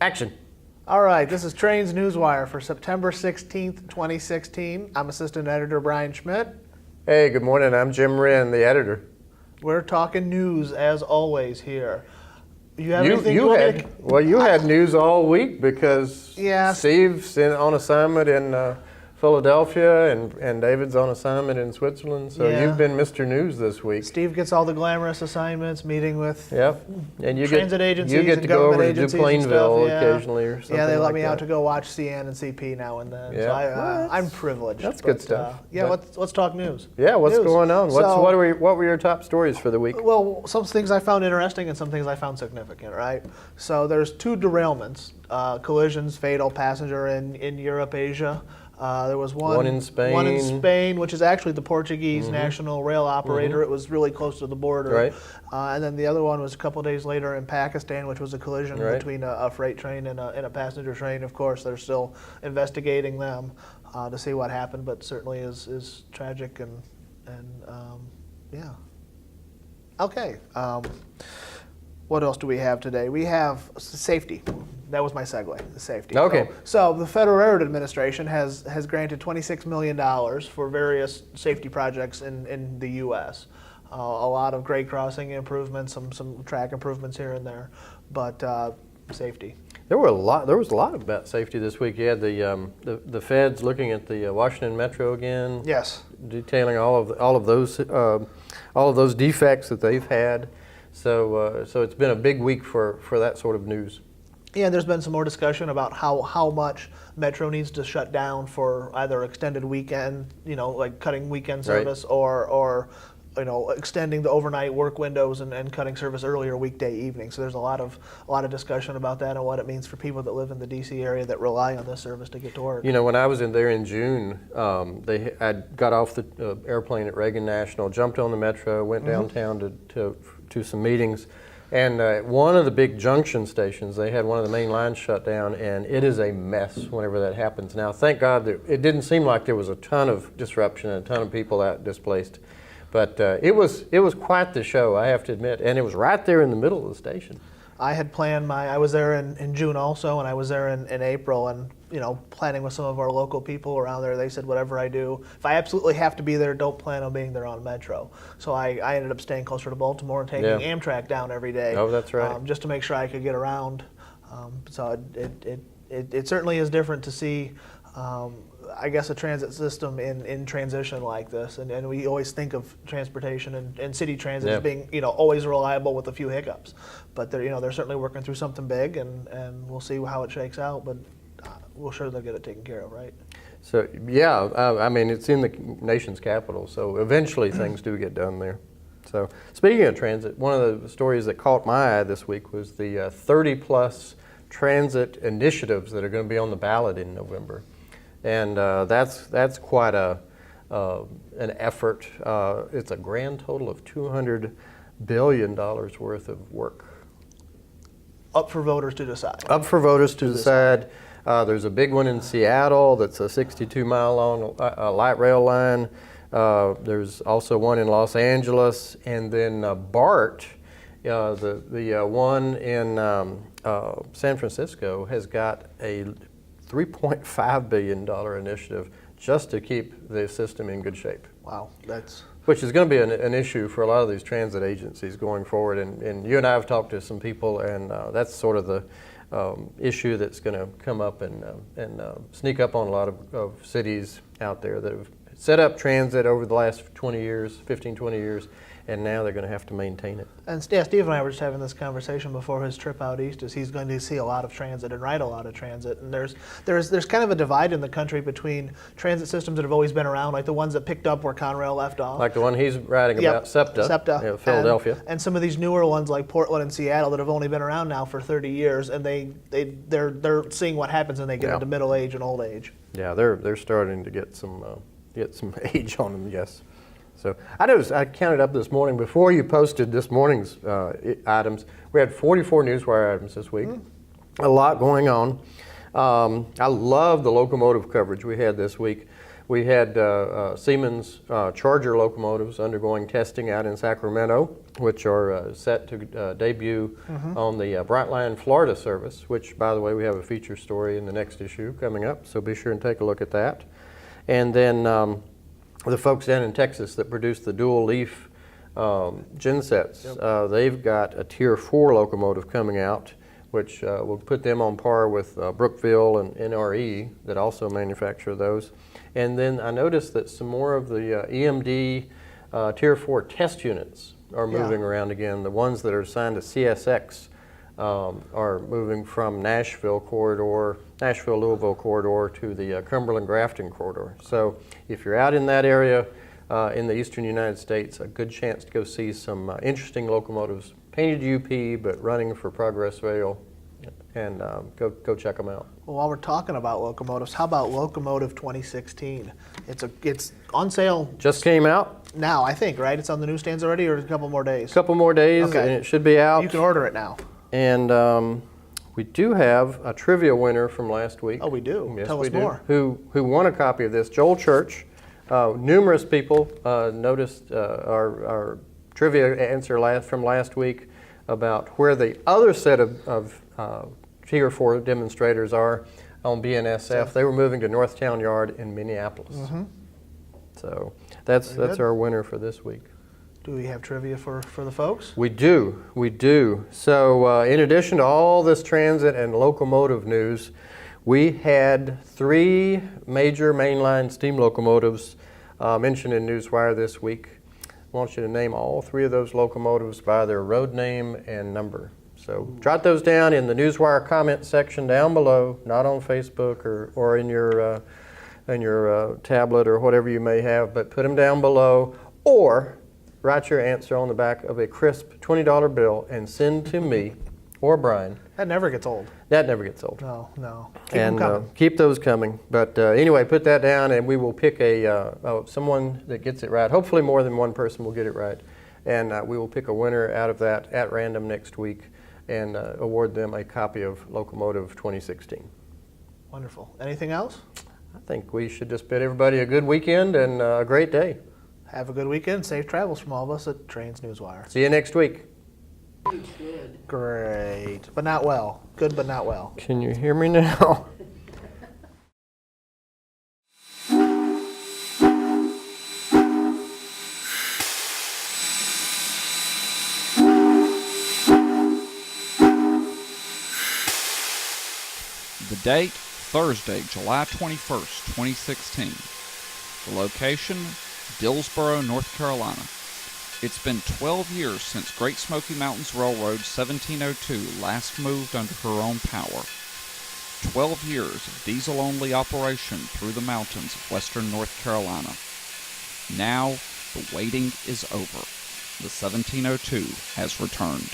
Action. All right, this is Trains Newswire for September 16th, 2016. I'm Assistant Editor Brian Schmidt. Hey, good morning. I'm Jim Wrinn, the editor. We're talking news as always here. You have anything you had news all week because Steve's on assignment in Philadelphia and David's on assignment in Switzerland. So you've been Mr. News this week. Steve gets all the glamorous assignments, meeting with and you transit agencies you get and to go over to agencies Duplainville and stuff. occasionally or something. Yeah, they let like me that. out to go watch CN and CP now and then. So I'm privileged. That's good stuff. Let's talk news. Yeah, what's going on? So, what were your top stories for the week? Well, some things I found interesting and some things I found significant, right? So there's two derailments, collisions, fatal passenger in Europe, Asia. There was one in Spain, which is actually the Portuguese national rail operator. It was really close to the border. Right. And then the other one was a couple days later in Pakistan, which was a collision between a freight train and a passenger train. Of course, they're still investigating them to see what happened, but certainly is tragic and yeah. Okay. What else do we have today? We have safety. That was my segue, the safety. Okay. So the Federal Railroad Administration has granted $26 million for various safety projects in the U.S. A lot of grade crossing improvements, some track improvements here and there, but safafety. There was a lot about safety this week. You had the feds looking at the Washington Metro again. Yes. Detailing all of those defects that they've had. So it's been a big week for that sort of news. Yeah, there's been some more discussion about how much Metro needs to shut down for either extended weekend, like cutting weekend service, or extending the overnight work windows and cutting service earlier weekday evening. So there's a lot of discussion about that and what it means for people that live in the D.C. area that rely on this service to get to work. When I was in there in June, I got off the airplane at Reagan National, jumped on the Metro, went downtown to some meetings. And one of the big junction stations, they had one of the main lines shut down, and it is a mess whenever that happens. Now, thank God that it didn't seem like there was a ton of disruption and a ton of people out displaced. But it was quite the show, I have to admit, and it was right there in the middle of the station. I had planned I was there in June also, and I was there in April, and planning with some of our local people around there. They said, whatever I do, if I absolutely have to be there, don't plan on being there on Metro. So I ended up staying closer to Baltimore and taking Amtrak down every day. Oh, that's right. Just to make sure I could get around. So it certainly is different to see, I guess, a transit system in transition like this. And we always think of transportation and city transit as being, always reliable with a few hiccups. But they're certainly working through something big, and we'll see how it shakes out. But we're sure they'll get it taken care of, right? So, it's in the nation's capital, so eventually things do get done there. So, speaking of transit, one of the stories that caught my eye this week was the 30-plus transit initiatives that are going to be on the ballot in November. And that's quite an effort. It's a grand total of $200 billion worth of work. Up for voters to decide. Up for voters to decide. There's a big one in Seattle that's a 62-mile long light rail line. There's also one in Los Angeles, and then BART, the one in San Francisco, has got a $3.5 billion initiative just to keep the system in good shape. Wow, which is going to be an issue for a lot of these transit agencies going forward. And you and I have talked to some people, and that's sort of the issue that's going to come up and sneak up on a lot of cities out there that have set up transit over the last 15, 20 years, and now they're going to have to maintain it. And Steve and I were just having this conversation before his trip out east, is he's going to see a lot of transit and ride a lot of transit. And there's kind of a divide in the country between transit systems that have always been around, like the ones that picked up where Conrail left off. Like the one he's riding about, Sept, Philadelphia. And some of these newer ones like Portland and Seattle that have only been around now for 30 years, and they're seeing what happens when they get into middle age and old age. Yeah, they're starting to get some age on them, yes. So I counted up this morning, before you posted this morning's items, we had 44 Newswire items this week. A lot going on. I love the locomotive coverage we had this week. We had Siemens Charger locomotives undergoing testing out in Sacramento, which are set to debut on the Brightline Florida service, which, by the way, we have a feature story in the next issue coming up, so be sure and take a look at that. And then the folks down in Texas that produce the dual leaf gensets, they've got a Tier 4 locomotive coming out, which will put them on par with Brookville and NRE that also manufacture those. And then I noticed that some more of the EMD Tier 4 test units are moving around again. The ones that are assigned to CSX are moving from Nashville Louisville corridor to the Cumberland Grafton corridor. So if you're out in that area in the eastern United States, a good chance to go see some interesting locomotives, painted UP but running for Progress Rail, and go check them out. Well, while we're talking about locomotives, how about Locomotive 2016? It's on sale. Just came out now, I think, right? It's on the newsstands already, or a couple more days? A couple more days, okay. And it should be out. You can order it now. And we do have a trivia winner from last week. Oh, we do? Yes, Tell us more. Who won a copy of this. Joel Church. Numerous people noticed our trivia answer from last week about where the other set of Tier 4 demonstrators are on BNSF. They were moving to Northtown Yard in Minneapolis. So that's our winner for this week. Do we have trivia for the folks? We do. So in addition to all this transit and locomotive news, we had 3 major mainline steam locomotives mentioned in Newswire this week. I want you to name all 3 of those locomotives by their road name and number. So jot those down in the Newswire comment section down below, not on Facebook or in your tablet or whatever you may have, but put them down below, or write your answer on the back of a crisp $20 bill and send to me or Brian. That never gets old. That never gets old. No. Keep them coming. Keep those coming. But anyway, put that down, and we will pick someone that gets it right. Hopefully more than one person will get it right. And we will pick a winner out of that at random next week and award them a copy of Locomotive 2016. Wonderful. Anything else? I think we should just bid everybody a good weekend and a great day. Have a good weekend. Safe travels from all of us at Trains Newswire. See you next week. Good. Great. But not well. Good, but not well. Can you hear me now? The date, Thursday, July 21st, 2016. The location, Dillsboro, North Carolina. It's been 12 years since Great Smoky Mountains Railroad 1702 last moved under her own power. 12 years of diesel-only operation through the mountains of western North Carolina. Now, the waiting is over. The 1702 has returned.